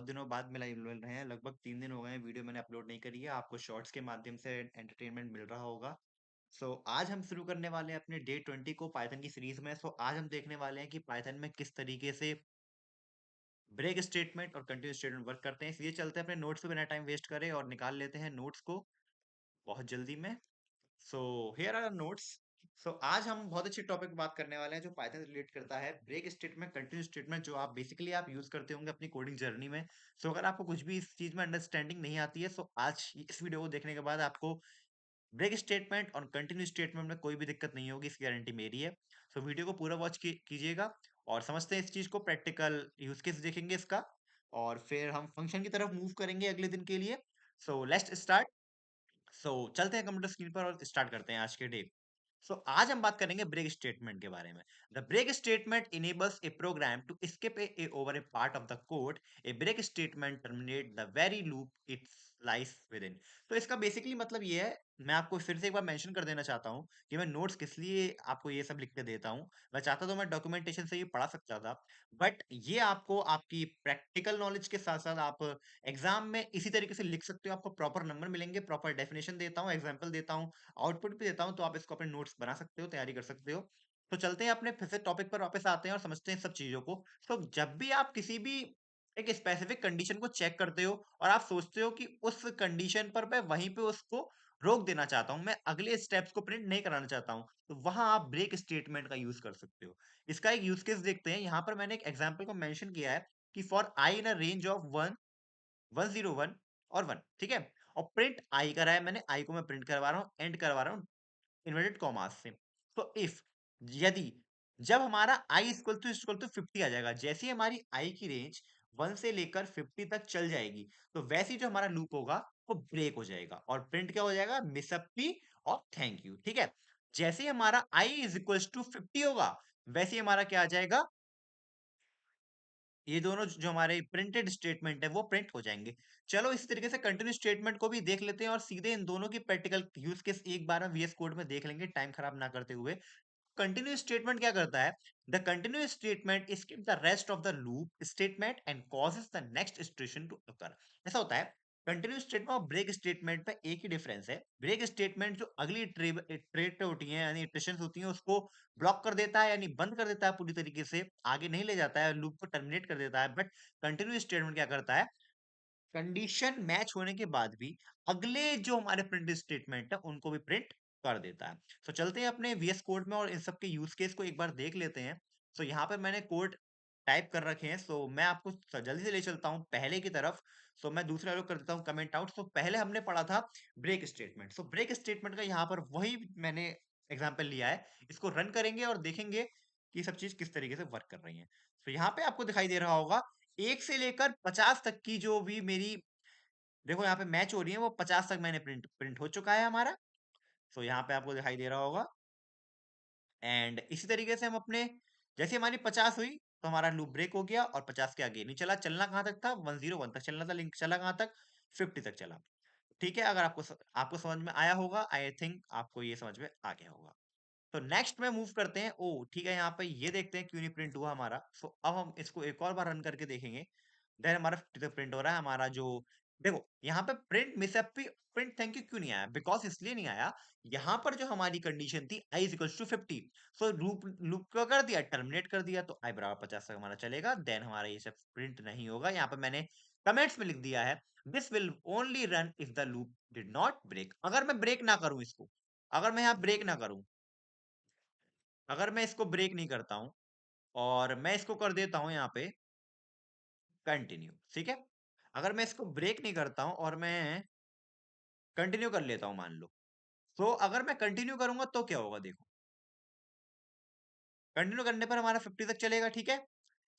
दिनों बाद मिल रहे हैं। लगभग 3 दिन हो गए हैं वीडियो मैंने अपलोड नहीं करी है। आपको शॉर्ट्स के माध्यम से एंटरटेनमेंट मिल रहा होगा। आज हम शुरू करने वाले हैं अपने डे 20 को पाइथन की सीरीज में। आज हम देखने वाले हैं कि पाइथन में किस तरीके से ब्रेक स्टेटमेंट और कंटिन्यू स्टेटमेंट वर्क करते हैं। इसलिए चलते हैं अपने नोट्स पे बिना टाइम वेस्ट करे और निकाल लेते हैं नोट्स को बहुत जल्दी में। So here are notes. आज हम बहुत अच्छे टॉपिक पे बात करने वाले हैं जो पाइथन से रिलेट करता है ब्रेक स्टेटमेंट कंटिन्यू स्टेटमेंट, जो आप बेसिकली आप यूज करते होंगे अपनी कोडिंग जर्नी में। अगर आपको कुछ भी इस चीज में अंडरस्टैंडिंग नहीं आती है, आज इस वीडियो को देखने के बाद आपको ब्रेक स्टेटमेंट और कंटिन्यू स्टेटमेंट में कोई भी दिक्कत नहीं होगी, इसकी गारंटी मेरी है। वीडियो को पूरा वॉच कीजिएगा और समझते हैं इस चीज को। प्रैक्टिकल यूज केस देखेंगे इसका और फिर हम फंक्शन की तरफ मूव करेंगे अगले दिन के लिए। Let's start. चलते हैं कंप्यूटर स्क्रीन पर और स्टार्ट करते हैं आज के डे। आज हम बात करेंगे ब्रेक स्टेटमेंट के बारे में। The break statement enables a program to skip a over a part of the code. A break statement terminate the very loop it's lies within. इसका बेसिकली मतलब ये है, मैं आपको फिर से एक बार मेंशन कर देना चाहता हूँ कि मैं नोट्स किस लिए आपको ये सब लिख के देता हूँ। मैं चाहता तो मैं डॉक्यूमेंटेशन से ये पढ़ा सकता था, बट ये आपको आपकी प्रैक्टिकल नॉलेज के साथ साथ आप एग्जाम में इसी तरीके से लिख सकते हो। आपको प्रॉपर नंबर मिलेंगे, प्रॉपर डेफिनेशन देता हूँ, एग्जाम्पल देता हूँ, आउटपुट भी देता हूँ, तो आप इसको अपने नोट्स बना सकते हो, तैयारी कर सकते हो। चलते हैं अपने फिर से टॉपिक पर वापस आते हैं और समझते हैं सब चीजों को। जब भी आप किसी भी एक स्पेसिफिक कंडीशन को चेक करते हो और आप सोचते हो कि उस कंडीशन पर मैं वहीं पे उसको रोक देना चाहता हूँ, मैं अगले स्टेप्स को प्रिंट नहीं कराना चाहता हूँ, तो वहां आप ब्रेक स्टेटमेंट का यूज कर सकते हो। इसका एक यूज केस देखते हैं। यहाँ पर मैंने एक एग्जाम्पल को मेंशन किया है कि for I in a range of 101 और 1, ठीक है। और प्रिंट आई करा है मैंने, आई को मैं प्रिंट करवा रहा हूँ, एंड करवा रहा हूँ इन्वर्टेड कॉमास से। इफ यदि जब हमारा आई इक्वल टू 50 आ जाएगा, जैसे ही हमारी आई की रेंज 1 से लेकर 50 तक चल जाएगी, तो वैसे ही जो हमारा लूप होगा वो ब्रेक हो जाएगा और प्रिंट क्या हो जाएगा, मिसअप्पी और थैंक यू, ठीक है। जैसे ही हमारा आई इज इक्वल टू 50 होगा, वैसे ही हमारा क्या आ जाएगा, ये दोनों जो हमारे प्रिंटेड स्टेटमेंट है वो प्रिंट हो जाएंगे। चलो इस तरीके से कंटिन्यू स्टेटमेंट को भी देख लेते हैं और सीधे इन दोनों की प्रैक्टिकल यूज केस एक बार में वीएस कोड में देख लेंगे, टाइम खराब ना करते हुए। कंटिन्यू स्टेटमेंट क्या करता है, the continue statement skip the rest of the loop statement and causes the next station to occur. ऐसा होता है। कंटिन्यू स्टेटमेंट और ब्रेक स्टेटमेंट में एक ही डिफरेंस है। ब्रेक स्टेटमेंट जो अगली ट्रेट होती है यानी इटरेशंस होती हैं उसको ब्लॉक कर देता है, यानी बंद कर देता है, पूरी तरीके से आगे नहीं ले जाता है, लूप को टर्मिनेट कर देता है। बट कंटिन्यू स्टेटमेंट क्या करता है, कंडीशन मैच होने के बाद भी अगले जो हमारे प्रिंट स्टेटमेंट है उनको भी प्रिंट कर देता है। चलते हैं अपने वीएस कोड में और इन सब के यूज केस को एक बार देख लेते हैं। यहाँ पे मैंने कोड टाइप कर रखे हैं। मैं आपको जल्दी से ले चलता हूँ पहले की तरफ। मैं दूसरा लोग कर देता हूँ कमेंट आउट। पहले हमने पढ़ा था ब्रेक स्टेटमेंट। ब्रेक स्टेटमेंट का यहाँ पर वही मैंने एग्जाम्पल लिया है। इसको रन करेंगे और देखेंगे कि सब चीज किस तरीके से वर्क कर रही है। यहाँ पे आपको दिखाई दे रहा होगा 1 से लेकर 50 तक की जो भी मेरी, देखो यहाँ पे मैच हो रही है, वो 50 तक मैंने प्रिंट प्रिंट हो चुका है हमारा। यहाँ पे आपको दिखाई दे रहा होगा। एंड इसी तरीके से हम अपने, जैसे हमारी 50 हुई तो हमारा लूप ब्रेक हो गया और 50 के आगे नहीं चला। चलना कहाँ तक था, 101 तक चलना था, लिंक चला कहाँ तक, 50 तक चला। ठीक है, अगर आपको समझ में आया होगा, आई थिंक आपको ये समझ में आ गया होगा। नेक्स्ट में मूव करते हैं। ओ ठीक है, यहाँ पे ये देखते हैं क्यों नहीं प्रिंट हुआ हमारा। अब हम इसको एक और बार रन करके देखेंगे। देन हमारा 50 तक प्रिंट हो रहा है हमारा जो, देखो यहाँ पे प्रिंट मिसअप प्रिंट थैंक यू क्यों नहीं आया, बिकॉज इसलिए नहीं आया, यहाँ पर जो हमारी कंडीशन थी I is equal to 50। Loop loop को कर दिया, टर्मिनेट कर दिया, तो आई बराबर 50 तक हमारा चलेगा। देन हमारा ये सब प्रिंट नहीं होगा। यहाँ पे मैंने कमेंट्स में लिख दिया है, this will only run if the loop did not break. अगर मैं ब्रेक ना करूं इसको, अगर मैं यहाँ ब्रेक ना करूं, अगर मैं इसको ब्रेक नहीं करता हूं और मैं इसको कर देता हूं यहाँ पे कंटिन्यू, ठीक है। अगर मैं इसको ब्रेक नहीं करता हूं और मैं कंटिन्यू कर लेता हूं मान लो, अगर मैं कंटिन्यू करूंगा तो क्या होगा, देखो कंटिन्यू करने पर हमारा 50 तक चलेगा, ठीक है।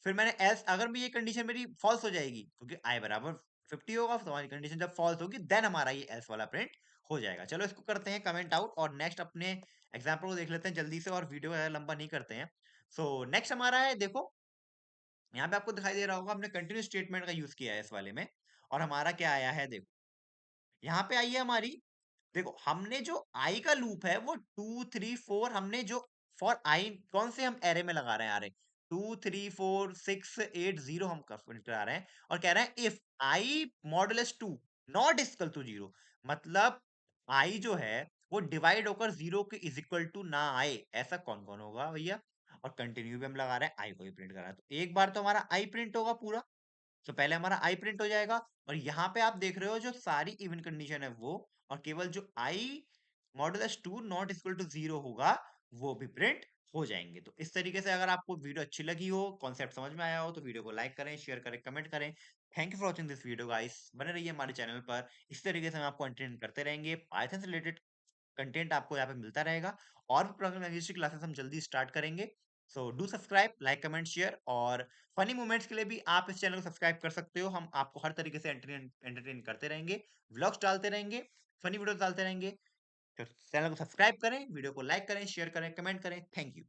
फिर मैंने एल्स, अगर भी ये कंडीशन मेरी फॉल्स हो जाएगी क्योंकि आई बराबर 50 होगा, तो हमारी कंडीशन जब फॉल्स होगी देन हमारा ये एल्स वाला प्रिंट हो जाएगा। चलो इसको करते हैं कमेंट आउट और नेक्स्ट अपने एग्जाम्पल को देख लेते हैं जल्दी से और वीडियो लंबा नहीं करते हैं। नेक्स्ट हमारा है, देखो यहाँ पे आपको दिखाई दे रहा होगा हमने कंटिन्यू स्टेटमेंट का यूज किया है इस वाले में। और हमारा क्या आया है, देखो यहाँ पे आई है हमारी, देखो हमने जो आई का लूप है वो 2 3 4, हमने जो फॉर आई कौन से हम एरे में लगा रहे हैं, 2 3 4 6 8 0 हम प्रिंट करा रहे हैं और कह रहे हैं if I modulus 2 not equal to 0, मतलब आई जो है वो डिवाइड होकर 0 के इज इक्वल टू ना आए, ऐसा कौन कौन होगा भैया। और कंटिन्यू भी हम लगा रहे हैं, आई को भी प्रिंट करा रहे हैं, तो एक बार तो हमारा आई प्रिंट होगा पूरा। तो पहले हमारा आई प्रिंट हो जाएगा और यहाँ पे आप देख रहे हो जो सारी इवन कंडीशन है वो, और केवल जो आई मॉडुलस 2 नॉट इक्वल टू 0 होगा वो भी प्रिंट हो जाएंगे। तो इस तरीके से अगर आपको वीडियो अच्छी लगी हो, कॉन्सेप्ट समझ में आया हो, तो वीडियो को लाइक करें, शेयर करें, कमेंट करें। Thank you for watching this video guys, बने रहिए हमारे चैनल पर। इस तरीके से हम आपको एंटरटेन करते रहेंगे, पाइथन से रिलेटेड कंटेंट आपको यहाँ पे मिलता रहेगा। और भी प्रोग्रामिंग लैंग्वेज की क्लासेस हम जल्दी स्टार्ट करेंगे। So do subscribe, like, comment, share. और फनी मोमेंट्स के लिए भी आप इस चैनल को सब्सक्राइब कर सकते हो। हम आपको हर तरीके से एंटरटेन एंटरटेन करते रहेंगे, व्लॉग्स डालते रहेंगे, फनी वीडियोस डालते रहेंगे। तो चैनल को सब्सक्राइब करें, वीडियो को लाइक करें, शेयर करें, कमेंट करें। Thank you.